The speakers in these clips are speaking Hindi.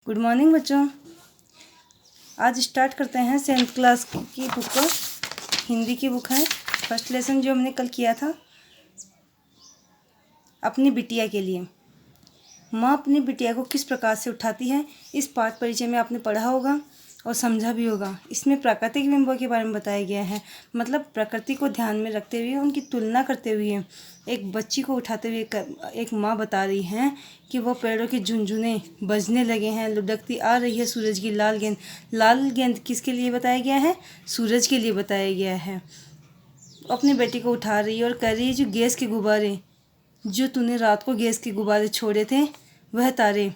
गुड मॉर्निंग बच्चों। आज स्टार्ट करते हैं 7th क्लास की बुक को। हिंदी की बुक है। फर्स्ट लेसन जो हमने कल किया था, अपनी बिटिया के लिए। माँ अपनी बिटिया को किस प्रकार से उठाती है, इस पाठ परिचय में आपने पढ़ा होगा और समझा भी होगा। इसमें प्राकृतिक बिंबों के बारे में बताया गया है, मतलब प्रकृति को ध्यान में रखते हुए उनकी तुलना करते हुए एक बच्ची को उठाते हुए एक माँ बता रही हैं कि वो पेड़ों के झुनझुने बजने लगे हैं, लुढ़कती आ रही है सूरज की लाल गेंद। लाल गेंद किसके लिए बताया गया है? सूरज के लिए बताया गया है। अपनी बेटी को उठा रही है और कह रही है, जो गैस के गुब्बारे, जो तूने रात को गैस के गुब्बारे छोड़े थे, वह तारे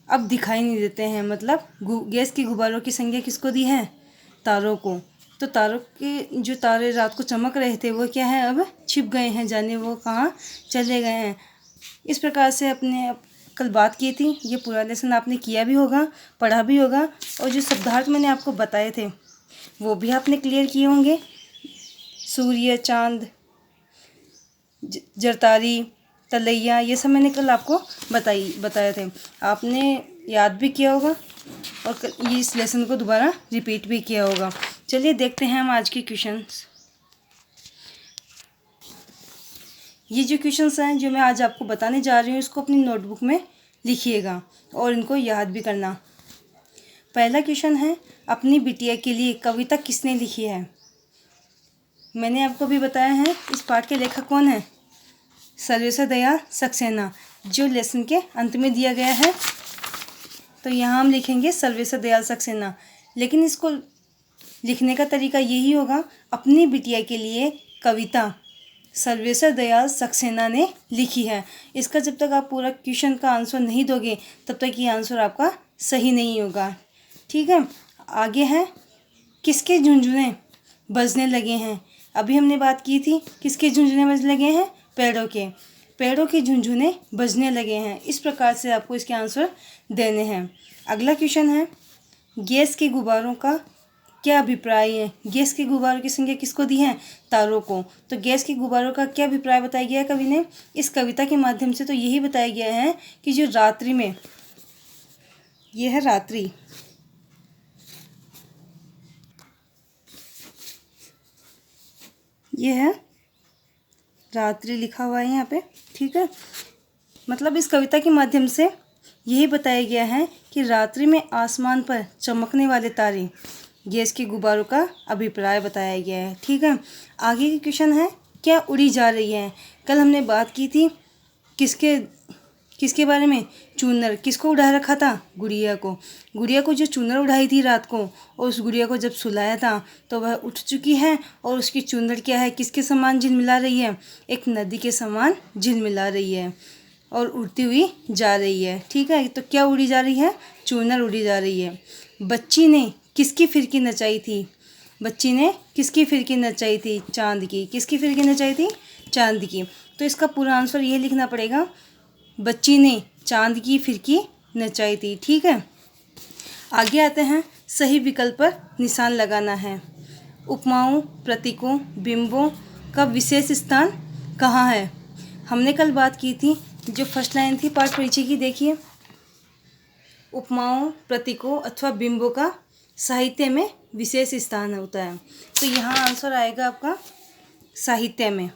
अब दिखाई नहीं देते हैं। मतलब गैस के गुब्बारों की संज्ञा किसको दी है? तारों को। तो तारों के जो तारे रात को चमक रहे थे, वो क्या है, अब छिप गए हैं, जाने वो कहाँ चले गए हैं। इस प्रकार से अपने कल बात की थी। ये पूरा लेसन आपने किया भी होगा, पढ़ा भी होगा, और जो शब्दार्थ मैंने आपको बताए थे वो भी आपने क्लियर किए होंगे। सूर्य, चांद, जरतारी, तलैया, ये सब मैंने कल आपको बताए थे। आपने याद भी किया होगा और कल ये इस लेसन को दोबारा रिपीट भी किया होगा। चलिए देखते हैं हम आज के क्वेश्चंस। ये जो क्वेश्चंस हैं जो मैं आज आपको बताने जा रही हूँ, इसको अपनी नोटबुक में लिखिएगा और इनको याद भी करना। पहला क्वेश्चन है, अपनी बिटिया के लिए कविता किसने लिखी है? मैंने आपको भी बताया है, इस पाठ के लेखक कौन है? सर्वेश्वर दयाल सक्सेना, जो लेसन के अंत में दिया गया है। तो यहाँ हम लिखेंगे सर्वेश्वर दयाल सक्सेना, लेकिन इसको लिखने का तरीका यही होगा, अपनी बिटिया के लिए कविता सर्वेश्वर दयाल सक्सेना ने लिखी है। इसका जब तक आप पूरा क्वेश्चन का आंसर नहीं दोगे, तब तक ये आंसर आपका सही नहीं होगा। ठीक है, आगे है, किसके झुनझुने बजने लगे हैं? अभी हमने बात की थी, किसके झुनझुने बजने लगे हैं? पेड़ों के झुनझुने बजने लगे हैं। इस प्रकार से आपको इसके आंसर देने हैं। अगला क्वेश्चन है, गैस के गुब्बारों का क्या अभिप्राय है? गैस के गुब्बारों की संख्या किसको दी है? तारों को। तो गैस के गुब्बारों का क्या अभिप्राय बताया गया है कवि ने इस कविता के माध्यम से? तो यही बताया गया है कि जो रात्रि में, यह है रात्रि, यह है रात्रि लिखा हुआ है यहाँ पे। ठीक है, मतलब इस कविता के माध्यम से यही बताया गया है कि रात्रि में आसमान पर चमकने वाले तारे, गैस के गुब्बारों का अभिप्राय बताया गया है। ठीक है, आगे की क्वेश्चन है, क्या उड़ी जा रही है? कल हमने बात की थी किसके बारे में? चूनर। किसको उड़ा रखा था? गुड़िया को। गुड़िया को जो चूनर उड़ाई थी रात को, और उस गुड़िया को जब सुलाया था तो वह उठ चुकी है, और उसकी चूनर क्या है, किसके समान झिलमिला रही है? एक नदी के समान झिलमिला रही है और उड़ती हुई जा रही है। ठीक है, तो क्या उड़ी जा रही है? चूनर उड़ी जा रही है। बच्ची ने किसकी फिरकी नचाई थी? बच्ची ने किसकी फिरकी नचाई थी? चांद की। किसकी फिरकी नचाई थी? चांद की। तो इसका पूरा आंसर ये लिखना पड़ेगा, बच्ची ने चांद की फिरकी नचाई थी। ठीक है, आगे आते हैं, सही विकल्प पर निशान लगाना है। उपमाओं, प्रतीकों, बिंबों का विशेष स्थान कहाँ है? हमने कल बात की थी, जो फर्स्ट लाइन थी पाठ परिचय की, देखिए, उपमाओं, प्रतीकों अथवा बिंबों का साहित्य में विशेष स्थान होता है। तो यहाँ आंसर आएगा आपका साहित्य में,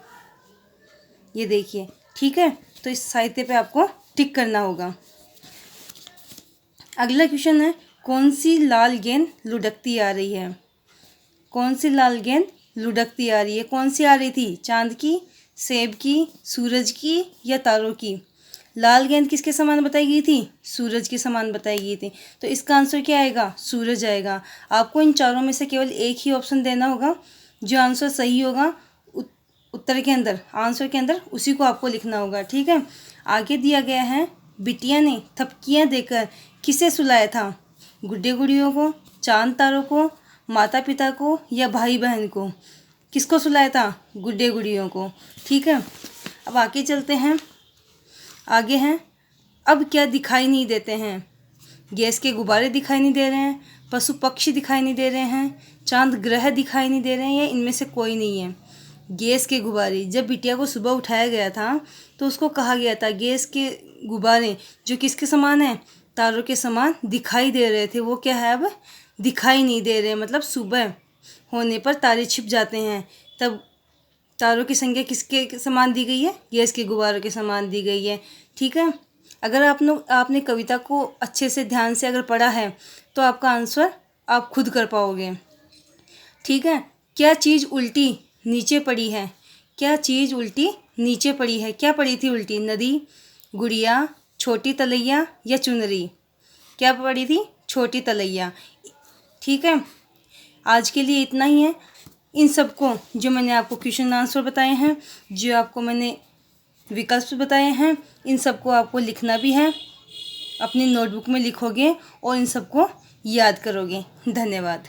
ये देखिए। ठीक है, तो इस साहित्य पे आपको टिक करना होगा। अगला क्वेश्चन है, कौन सी लाल गेंद लुढ़कती आ रही है? कौन सी लाल गेंद लुढ़कती आ रही है? कौन सी आ रही थी? चांद की, सेब की, सूरज की या तारों की? लाल गेंद किसके समान बताई गई थी? सूरज के समान बताई गई थी। तो इसका आंसर क्या आएगा? सूरज आएगा। आपको इन चारों में से केवल एक ही ऑप्शन देना होगा, जो आंसर सही होगा उत्तर के अंदर, आंसर के अंदर, उसी को आपको लिखना होगा। ठीक है, आगे दिया गया है, बिटिया ने थपकियाँ देकर किसे सुलाया था? गुड्डे गुड़ियों को, चांद तारों को, माता पिता को या भाई बहन को? किसको सुलाया था? गुड्डे गुड़ियों को। ठीक है, अब आगे चलते हैं। आगे हैं, अब क्या दिखाई नहीं देते हैं? गैस के गुब्बारे दिखाई नहीं दे रहे हैं, पशु पक्षी दिखाई नहीं दे रहे हैं, चांद ग्रह दिखाई नहीं दे रहे हैं, या इनमें से कोई नहीं है? गैस के गुब्बारे, जब बिटिया को सुबह उठाया गया था तो उसको कहा गया था, गैस के गुब्बारे जो किसके समान है? तारों के समान दिखाई दे रहे थे, वो क्या है अब दिखाई नहीं दे रहे, मतलब सुबह होने पर तारे छिप जाते हैं। तब तारों की संख्या किसके समान दी गई है? गैस के गुब्बारों के समान दी गई है। ठीक है, अगर आपने कविता को अच्छे से ध्यान से अगर पढ़ा है तो आपका आंसर आप खुद कर पाओगे। ठीक है, क्या चीज़ उल्टी नीचे पड़ी है? क्या चीज़ उल्टी नीचे पड़ी है? क्या पड़ी थी उल्टी? नदी, गुड़िया, छोटी तलैया या चुनरी? क्या पड़ी थी? छोटी तलैया। ठीक है, आज के लिए इतना ही है। इन सबको जो मैंने आपको क्वेश्चन आंसर बताए हैं, जो आपको मैंने विकल्प बताए हैं, इन सबको आपको लिखना भी है, अपनी नोटबुक में लिखोगे और इन सबको याद करोगे। धन्यवाद।